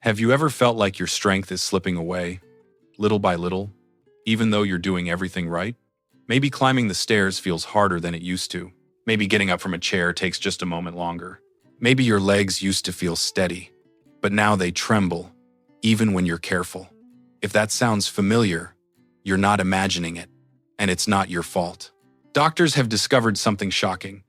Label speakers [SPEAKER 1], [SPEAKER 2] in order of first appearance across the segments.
[SPEAKER 1] Have you ever felt like your strength is slipping away, little by little, even though you're doing everything right? Maybe climbing the stairs feels harder than it used to. Maybe getting up from a chair takes just a moment longer. Maybe your legs used to feel steady, but now they tremble, even when you're careful. If that sounds familiar, you're not imagining it, and it's not your fault. Doctors have discovered something shocking.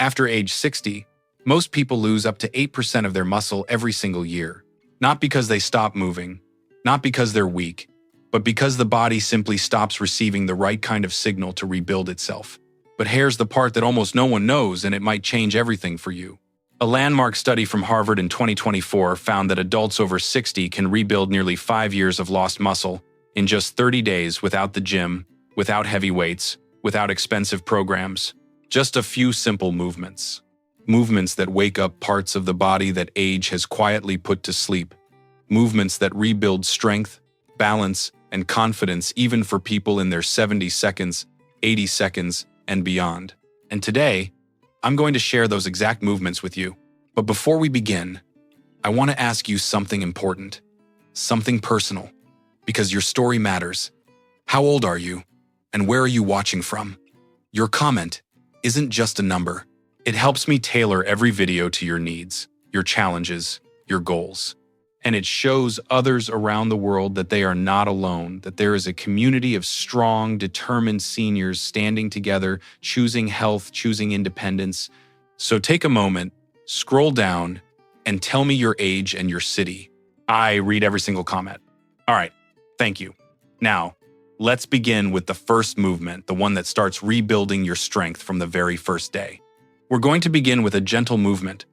[SPEAKER 1] After age 60, most people lose up to 8% of their muscle every single year. Not because they stop moving, not because they're weak, but because the body simply stops receiving the right kind of signal to rebuild itself. But here's the part that almost no one knows, and it might change everything for you. A landmark study from Harvard in 2024 found that adults over 60 can rebuild nearly 5 years of lost muscle in just 30 days without the gym, without heavy weights, without expensive programs. Just a few simple movements. Movements that wake up parts of the body that age has quietly put to sleep. Movements that rebuild strength, balance, and confidence even for people in their 70 seconds, 80 seconds, and beyond. And today, I'm going to share those exact movements with you. But before we begin, I want to ask you something important, something personal, because your story matters. How old are you? And where are you watching from? Your comment isn't just a number. It helps me tailor every video to your needs, your challenges, your goals. And it shows others around the world that they are not alone, that there is a community of strong, determined seniors standing together, choosing health, choosing independence. So take a moment, scroll down, and tell me your age and your city. I read every single comment. All right, thank you. Now, let's begin with the first movement, the one that starts rebuilding your strength from the very first day. We're going to begin with a gentle movement,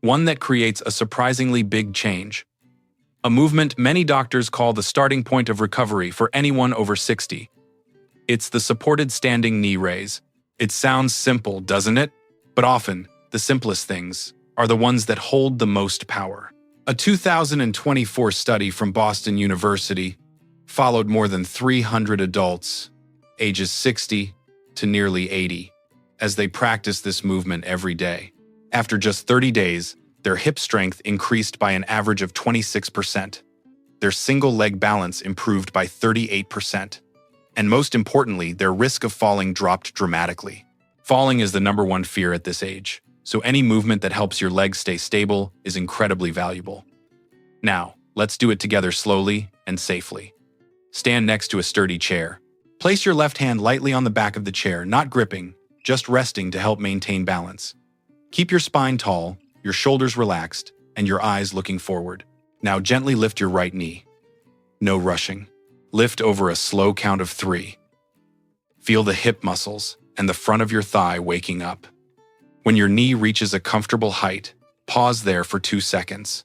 [SPEAKER 1] one that creates a surprisingly big change. A movement many doctors call the starting point of recovery for anyone over 60. It's the supported standing knee raise. It sounds simple, doesn't it? But often, the simplest things are the ones that hold the most power. A 2024 study from Boston University followed more than 300 adults, ages 60 to nearly 80, as they practiced this movement every day. After just 30 days, their hip strength increased by an average of 26%. Their single leg balance improved by 38%. And most importantly, their risk of falling dropped dramatically. Falling is the #1 fear at this age, so any movement that helps your legs stay stable is incredibly valuable. Now, let's do it together slowly and safely. Stand next to a sturdy chair. Place your left hand lightly on the back of the chair, not gripping, just resting to help maintain balance. Keep your spine tall, your shoulders relaxed, and your eyes looking forward. Now gently lift your right knee. No rushing. Lift over a slow count of 3. Feel the hip muscles and the front of your thigh waking up. When your knee reaches a comfortable height, pause there for 2 seconds.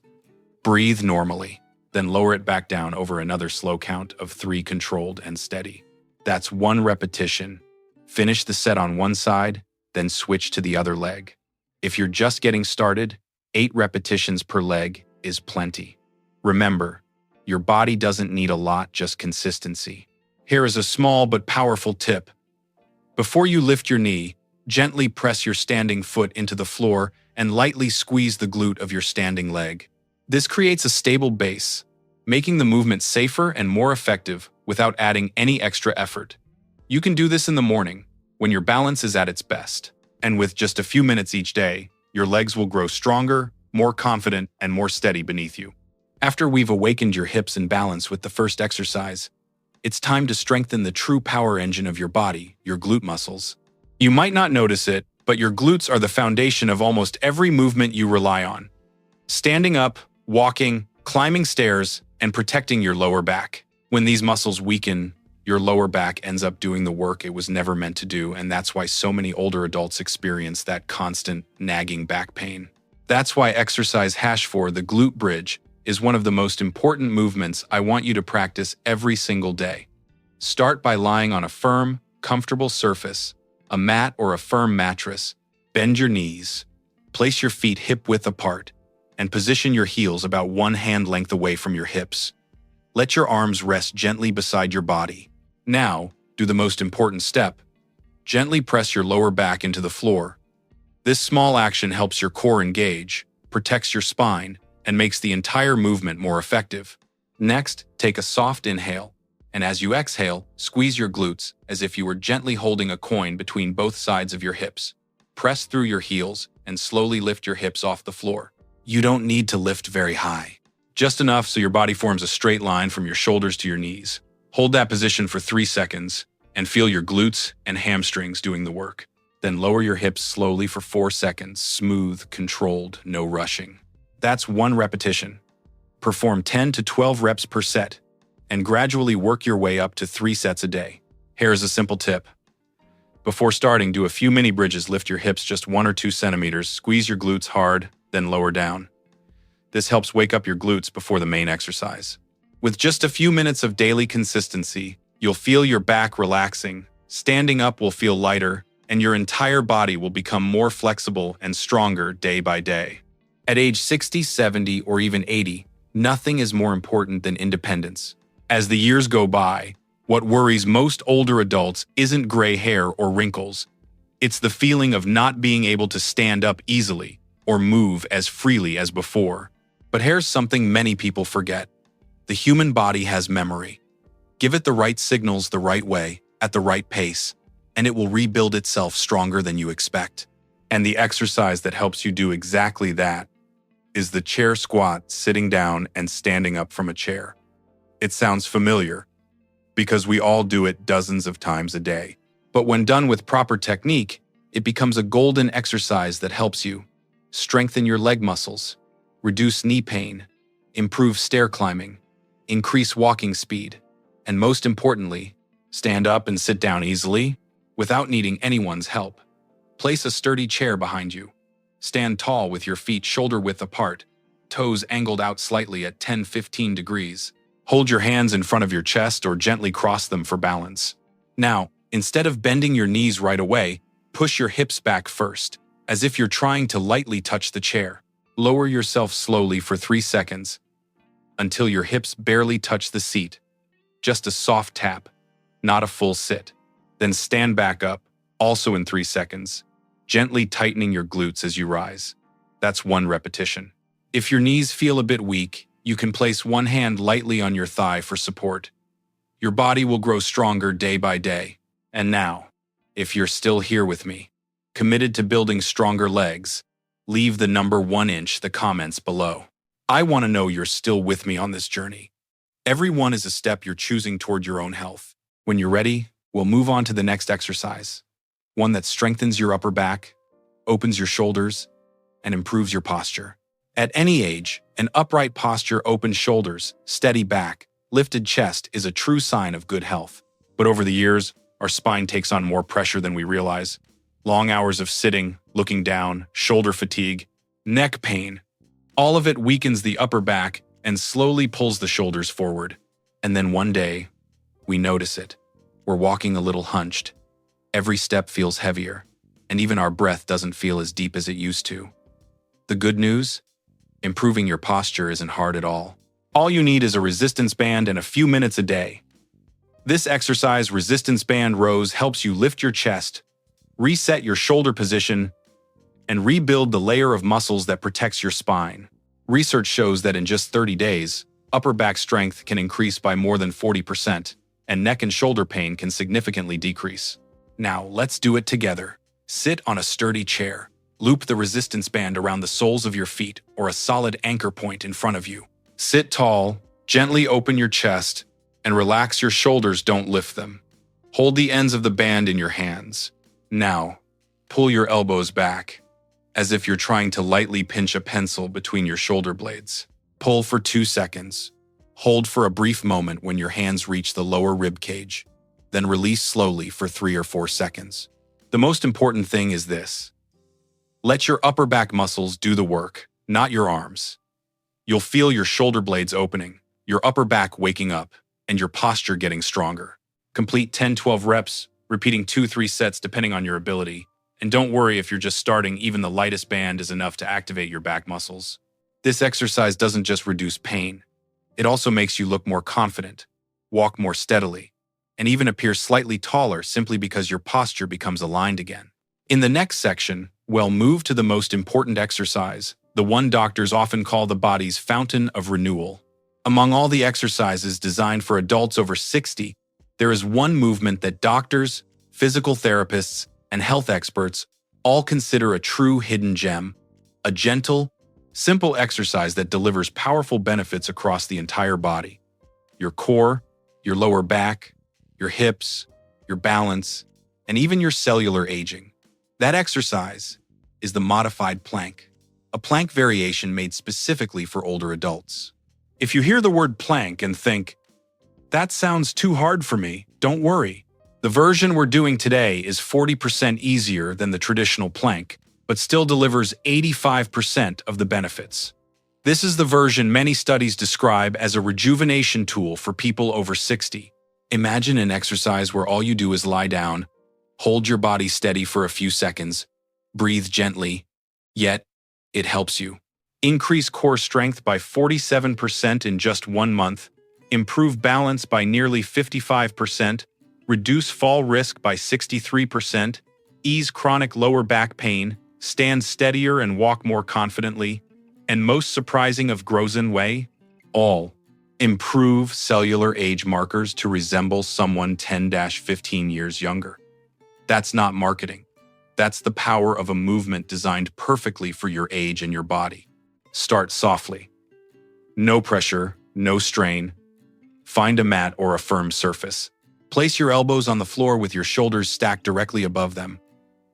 [SPEAKER 1] Breathe normally, then lower it back down over another slow count of 3, controlled and steady. That's 1 repetition. Finish the set on one side, then switch to the other leg. If you're just getting started, 8 repetitions per leg is plenty. Remember, your body doesn't need a lot, just consistency. Here is a small but powerful tip. Before you lift your knee, gently press your standing foot into the floor and lightly squeeze the glute of your standing leg. This creates a stable base, making the movement safer and more effective without adding any extra effort. You can do this in the morning, when your balance is at its best. And with just a few minutes each day, your legs will grow stronger, more confident, and more steady beneath you. After we've awakened your hips and balance with the first exercise, it's time to strengthen the true power engine of your body, your glute muscles. You might not notice it, but your glutes are the foundation of almost every movement you rely on. Standing up, walking, climbing stairs, and protecting your lower back. When these muscles weaken, your lower back ends up doing the work it was never meant to do, and that's why so many older adults experience that constant, nagging back pain. That's why exercise #4, the glute bridge, is one of the most important movements I want you to practice every single day. Start by lying on a firm, comfortable surface, a mat or a firm mattress. Bend your knees, place your feet hip-width apart, and position your heels about 1 hand length away from your hips. Let your arms rest gently beside your body. Now, do the most important step. Gently press your lower back into the floor. This small action helps your core engage, protects your spine, and makes the entire movement more effective. Next, take a soft inhale, and as you exhale, squeeze your glutes as if you were gently holding a coin between both sides of your hips. Press through your heels and slowly lift your hips off the floor. You don't need to lift very high, just enough so your body forms a straight line from your shoulders to your knees. Hold that position for 3 seconds and feel your glutes and hamstrings doing the work. Then lower your hips slowly for 4 seconds, smooth, controlled, no rushing. That's 1 repetition. Perform 10 to 12 reps per set, and gradually work your way up to 3 sets a day. Here's a simple tip. Before starting, do a few mini bridges, lift your hips just 1 or 2 centimeters, squeeze your glutes hard, then lower down. This helps wake up your glutes before the main exercise. With just a few minutes of daily consistency, you'll feel your back relaxing, standing up will feel lighter, and your entire body will become more flexible and stronger day by day. At age 60, 70, or even 80, nothing is more important than independence. As the years go by, what worries most older adults isn't gray hair or wrinkles. It's the feeling of not being able to stand up easily or move as freely as before. But here's something many people forget. The human body has memory. Give it the right signals the right way, at the right pace, and it will rebuild itself stronger than you expect. And the exercise that helps you do exactly that is the chair squat, sitting down and standing up from a chair. It sounds familiar, because we all do it dozens of times a day. But when done with proper technique, it becomes a golden exercise that helps you strengthen your leg muscles, reduce knee pain, improve stair climbing, increase walking speed, and most importantly, stand up and sit down easily without needing anyone's help. Place a sturdy chair behind you. Stand tall with your feet shoulder-width apart, toes angled out slightly at 10-15 degrees. Hold your hands in front of your chest or gently cross them for balance. Now, instead of bending your knees right away, push your hips back first, as if you're trying to lightly touch the chair. Lower yourself slowly for 3 seconds, until your hips barely touch the seat. Just a soft tap, not a full sit. Then stand back up, also in 3 seconds, gently tightening your glutes as you rise. That's 1 repetition. If your knees feel a bit weak, you can place 1 hand lightly on your thigh for support. Your body will grow stronger day by day. And now, if you're still here with me, committed to building stronger legs, leave the number 1 inch the comments below. I want to know you're still with me on this journey. Every one is a step you're choosing toward your own health. When you're ready, we'll move on to the next exercise. One that strengthens your upper back, opens your shoulders, and improves your posture. At any age, an upright posture, open shoulders, steady back, lifted chest is a true sign of good health. But over the years, our spine takes on more pressure than we realize. Long hours of sitting, looking down, shoulder fatigue, neck pain. All of it weakens the upper back and slowly pulls the shoulders forward. And then one day, we notice it. We're walking a little hunched. Every step feels heavier, and even our breath doesn't feel as deep as it used to. The good news? Improving your posture isn't hard at all. All you need is a resistance band and a few minutes a day. This exercise, resistance band rows, helps you lift your chest, reset your shoulder position, and rebuild the layer of muscles that protects your spine. Research shows that in just 30 days, upper back strength can increase by more than 40%, and neck and shoulder pain can significantly decrease. Now, let's do it together. Sit on a sturdy chair. Loop the resistance band around the soles of your feet or a solid anchor point in front of you. Sit tall, gently open your chest, and relax your shoulders, don't lift them. Hold the ends of the band in your hands. Now, pull your elbows back, as if you're trying to lightly pinch a pencil between your shoulder blades. Pull for 2 seconds. Hold for a brief moment when your hands reach the lower rib cage. Then release slowly for 3 or 4 seconds. The most important thing is this. Let your upper back muscles do the work, not your arms. You'll feel your shoulder blades opening, your upper back waking up, and your posture getting stronger. Complete 10-12 reps, repeating 2-3 sets depending on your ability. And don't worry if you're just starting, even the lightest band is enough to activate your back muscles. This exercise doesn't just reduce pain. It also makes you look more confident, walk more steadily, and even appear slightly taller simply because your posture becomes aligned again. In the next section, we'll move to the most important exercise, the one doctors often call the body's fountain of renewal. Among all the exercises designed for adults over 60, there is one movement that doctors, physical therapists, and health experts all consider a true hidden gem, a gentle, simple exercise that delivers powerful benefits across the entire body. Your core, your lower back, your hips, your balance, and even your cellular aging. That exercise is the modified plank, a plank variation made specifically for older adults. If you hear the word plank and think, "That sounds too hard for me," don't worry. The version we're doing today is 40% easier than the traditional plank, but still delivers 85% of the benefits. This is the version many studies describe as a rejuvenation tool for people over 60. Imagine an exercise where all you do is lie down, hold your body steady for a few seconds, breathe gently, yet it helps you increase core strength by 47% in just 1 month, improve balance by nearly 55%, reduce fall risk by 63%, ease chronic lower back pain, stand steadier and walk more confidently, and most surprising of Grozen way, all improve cellular age markers to resemble someone 10-15 years younger. That's not marketing. That's the power of a movement designed perfectly for your age and your body. Start softly. No pressure, no strain. Find a mat or a firm surface. Place your elbows on the floor with your shoulders stacked directly above them.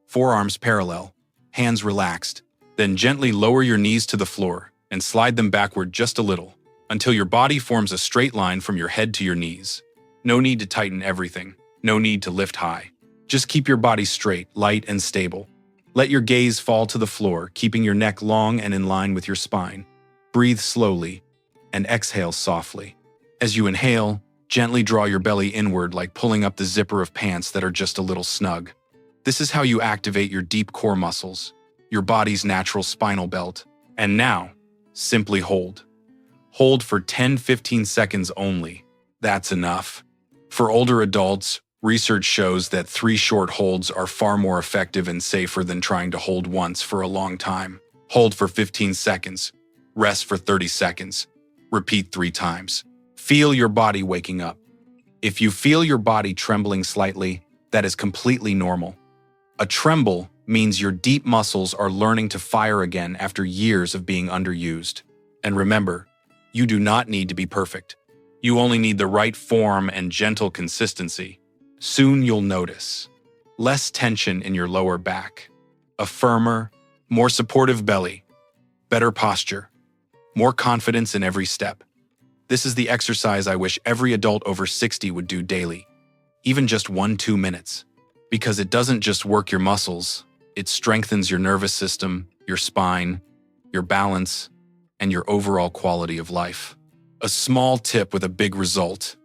[SPEAKER 1] Forearms parallel, hands relaxed. Then gently lower your knees to the floor and slide them backward just a little until your body forms a straight line from your head to your knees. No need to tighten everything. No need to lift high. Just keep your body straight, light, and stable. Let your gaze fall to the floor, keeping your neck long and in line with your spine. Breathe slowly and exhale softly. As you inhale, gently draw your belly inward like pulling up the zipper of pants that are just a little snug. This is how you activate your deep core muscles, your body's natural spinal belt. And now, simply hold. Hold for 10-15 seconds only. That's enough. For older adults, research shows that 3 short holds are far more effective and safer than trying to hold once for a long time. Hold for 15 seconds. Rest for 30 seconds. Repeat 3 times. Feel your body waking up. If you feel your body trembling slightly, that is completely normal. A tremble means your deep muscles are learning to fire again after years of being underused. And remember, you do not need to be perfect. You only need the right form and gentle consistency. Soon you'll notice less tension in your lower back, a firmer, more supportive belly, better posture, more confidence in every step. This is the exercise I wish every adult over 60 would do daily, even just 1-2 minutes. Because it doesn't just work your muscles, it strengthens your nervous system, your spine, your balance, and your overall quality of life. A small tip with a big result.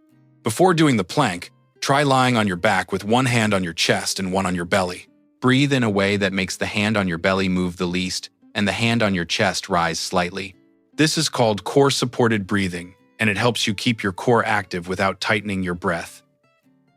[SPEAKER 1] Before doing the plank, try lying on your back with one hand on your chest and one on your belly. Breathe in a way that makes the hand on your belly move the least and the hand on your chest rise slightly. This is called core-supported breathing, and it helps you keep your core active without tightening your breath.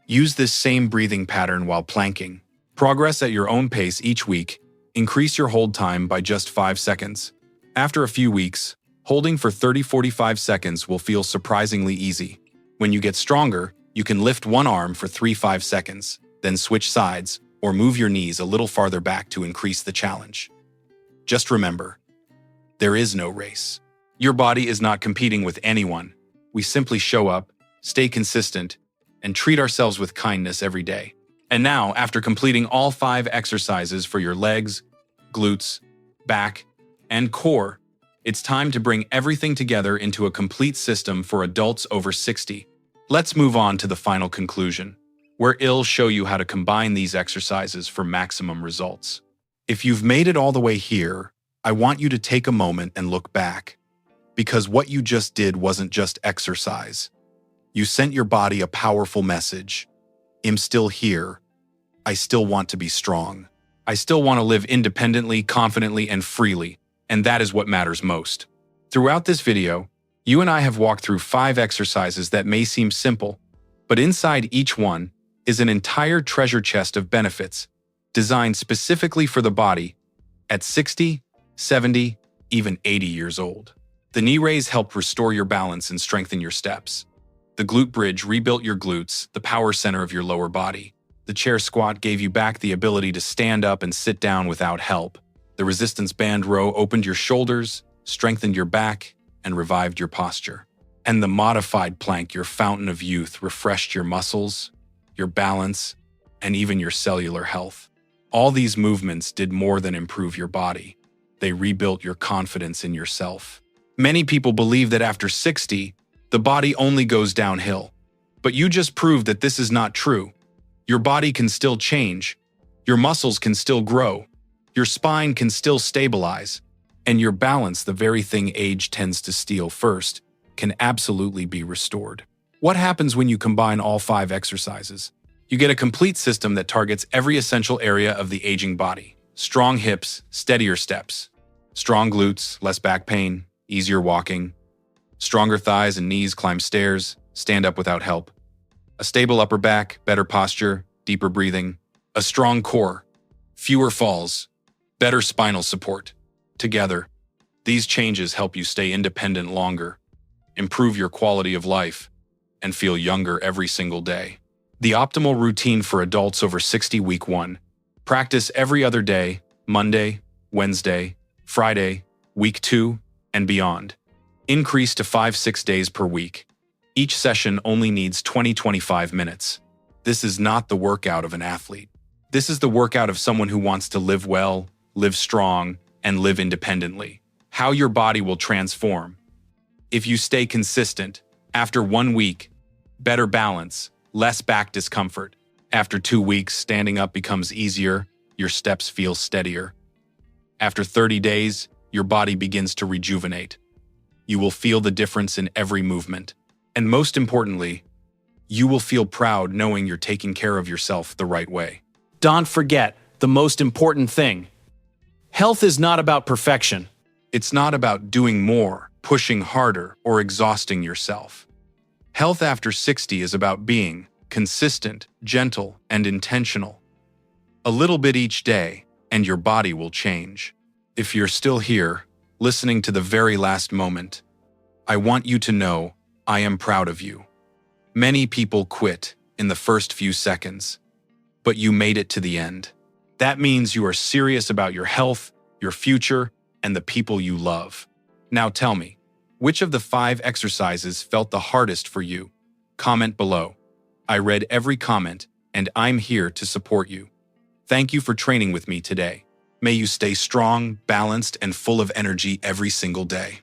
[SPEAKER 1] Use this same breathing pattern while planking. Progress at your own pace each week. Increase your hold time by just 5 seconds. After a few weeks, holding for 30-45 seconds will feel surprisingly easy. When you get stronger, you can lift one arm for 3-5 seconds, then switch sides or move your knees a little farther back to increase the challenge. Just remember, there is no race. Your body is not competing with anyone. We simply show up, stay consistent, and treat ourselves with kindness every day. And now, after completing all 5 exercises for your legs, glutes, back, and core, it's time to bring everything together into a complete system for adults over 60. Let's move on to the final conclusion, where I'll show you how to combine these exercises for maximum results. If you've made it all the way here, I want you to take a moment and look back. Because what you just did wasn't just exercise. You sent your body a powerful message. I'm still here. I still want to be strong. I still want to live independently, confidently, and freely. And that is what matters most. Throughout this video, you and I have walked through 5 exercises that may seem simple, but inside each one is an entire treasure chest of benefits designed specifically for the body at 60, 70, even 80 years old. The knee raise helped restore your balance and strengthen your steps. The glute bridge rebuilt your glutes, the power center of your lower body. The chair squat gave you back the ability to stand up and sit down without help. The resistance band row opened your shoulders, strengthened your back, and revived your posture. And the modified plank, your fountain of youth, refreshed your muscles, your balance, and even your cellular health. All these movements did more than improve your body. They rebuilt your confidence in yourself. Many people believe that after 60, the body only goes downhill. But you just proved that this is not true. Your body can still change, your muscles can still grow, your spine can still stabilize, and your balance, the very thing age tends to steal first, can absolutely be restored. What happens when you combine all 5 exercises? You get a complete system that targets every essential area of the aging body. Strong hips, steadier steps. Strong glutes, less back pain, easier walking. Stronger thighs and knees, climb stairs, stand up without help. A stable upper back, better posture, deeper breathing. A strong core, fewer falls, better spinal support. Together, these changes help you stay independent longer, improve your quality of life, and feel younger every single day. The optimal routine for adults over 60, week 1. Practice every other day, Monday, Wednesday, Friday, week 2, and beyond. Increase to 5-6 days per week. Each session only needs 20-25 minutes. This is not the workout of an athlete. This is the workout of someone who wants to live well, live strong, and live independently. How your body will transform. If you stay consistent, after 1 week, better balance, less back discomfort. After 2 weeks, standing up becomes easier, your steps feel steadier. After 30 days, your body begins to rejuvenate. You will feel the difference in every movement. And most importantly, you will feel proud knowing you're taking care of yourself the right way. Don't forget the most important thing. Health is not about perfection. It's not about doing more, pushing harder, or exhausting yourself. Health after 60 is about being consistent, gentle, and intentional. A little bit each day, and your body will change. If you're still here, listening to the very last moment, I want you to know I am proud of you. Many people quit in the first few seconds, but you made it to the end. That means you are serious about your health, your future, and the people you love. Now tell me, which of the 5 exercises felt the hardest for you? Comment below. I read every comment, and I'm here to support you. Thank you for training with me today. May you stay strong, balanced, and full of energy every single day.